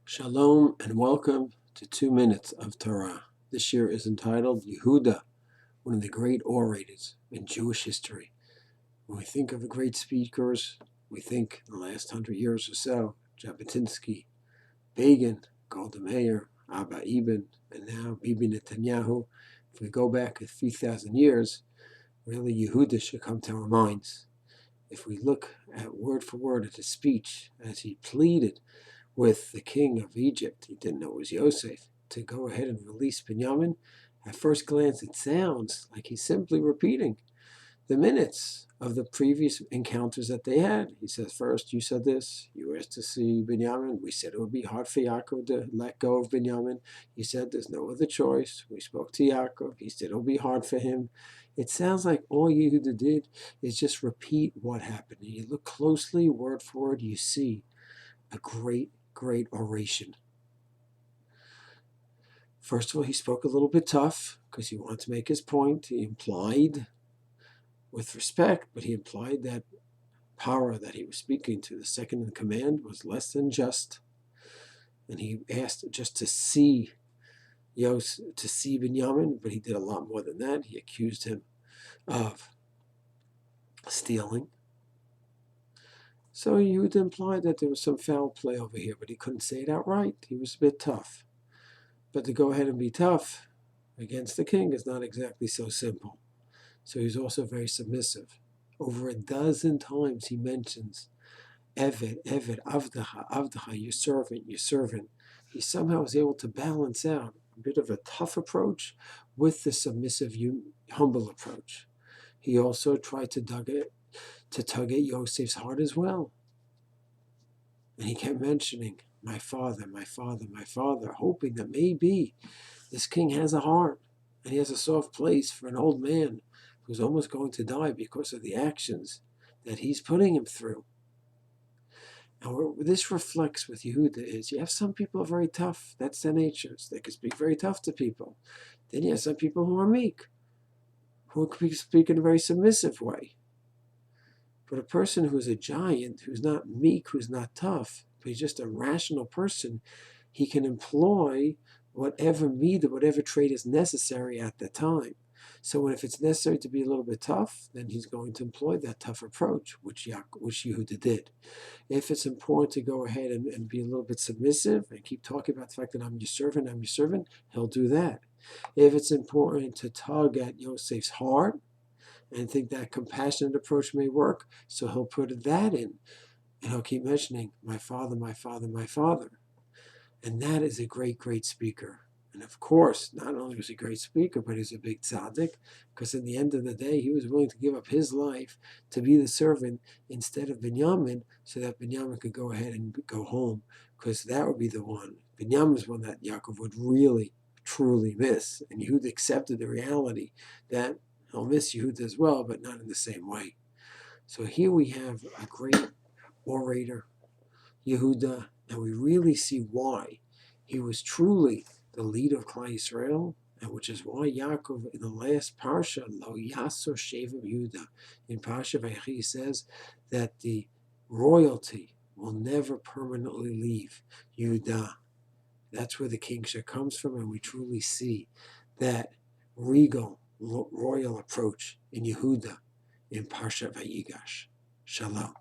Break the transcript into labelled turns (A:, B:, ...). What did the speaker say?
A: Shalom and welcome to 2 Minutes of Torah. This year is entitled Yehuda, one of the great orators in Jewish history. When we think of the great speakers, we think in the last 100 years or so, Jabotinsky, Begin, Golda Meir, Abba Eban, and now Bibi Netanyahu. If we go back a few thousand years, really Yehuda should come to our minds. If we look at word for word at his speech as he pleaded with the king of Egypt, he didn't know it was Yosaif, to go ahead and release Binyamin, at first glance it sounds like he's simply repeating the minutes of the previous encounters that they had. He says, first, you said this, you asked to see Binyamin, we said it would be hard for Yaakov to let go of Binyamin. You said there's no other choice. We spoke to Yaakov, he said it'll be hard for him. It sounds like all Yehuda did is just repeat what happened. And you look closely, word for word, you see a great oration. First of all, he spoke a little bit tough because he wanted to make his point. He implied, with respect, but he implied that power that he was speaking to, the second in command, was less than just. And he asked just to see Binyamin, but he did a lot more than that. He accused him of stealing. So Yehuda implied that there was some foul play over here, but he couldn't say it outright. He was a bit tough. But to go ahead and be tough against the king is not exactly so simple. So he's also very submissive. Over a dozen times he mentions Eved, Avdaha, your servant. He somehow was able to balance out a bit of a tough approach with the submissive, humble approach. He also tried to tug at Yosef's heart as well. And he kept mentioning, my father, hoping that maybe this king has a heart and he has a soft place for an old man who's almost going to die because of the actions that he's putting him through. And what this reflects with Yehuda is you have some people who are very tough. That's their natures. They can speak very tough to people. Then you have some people who are meek, who can speak in a very submissive way. But a person who's a giant, who's not meek, who's not tough, but he's just a rational person, he can employ whatever midah, whatever trait is necessary at the time. So if it's necessary to be a little bit tough, then he's going to employ that tough approach, which Yehuda did. If it's important to go ahead and be a little bit submissive and keep talking about the fact that I'm your servant, he'll do that. If it's important to tug at Yosef's heart, and think that compassionate approach may work, so he'll put that in. And he'll keep mentioning, my father. And that is a great speaker. And of course, not only was he a great speaker, but he's a big tzaddik, because in the end of the day, he was willing to give up his life to be the servant instead of Binyamin, so that Binyamin could go ahead and go home, because that would be the one. Binyamin is one that Yaakov would really, truly miss. And Yehuda accepted the reality that he'll miss Yehuda as well, but not in the same way. So here we have a great orator, Yehuda, and we really see why he was truly the leader of Klal Yisrael, and which is why Yaakov, in the last parsha, Lo Yaso Shevam Yehuda, in Parsha Vayechi, says that the royalty will never permanently leave Yehuda. That's where the kingship comes from, and we truly see that regal, royal approach in Yehuda in Parsha Vayigash. Shalom.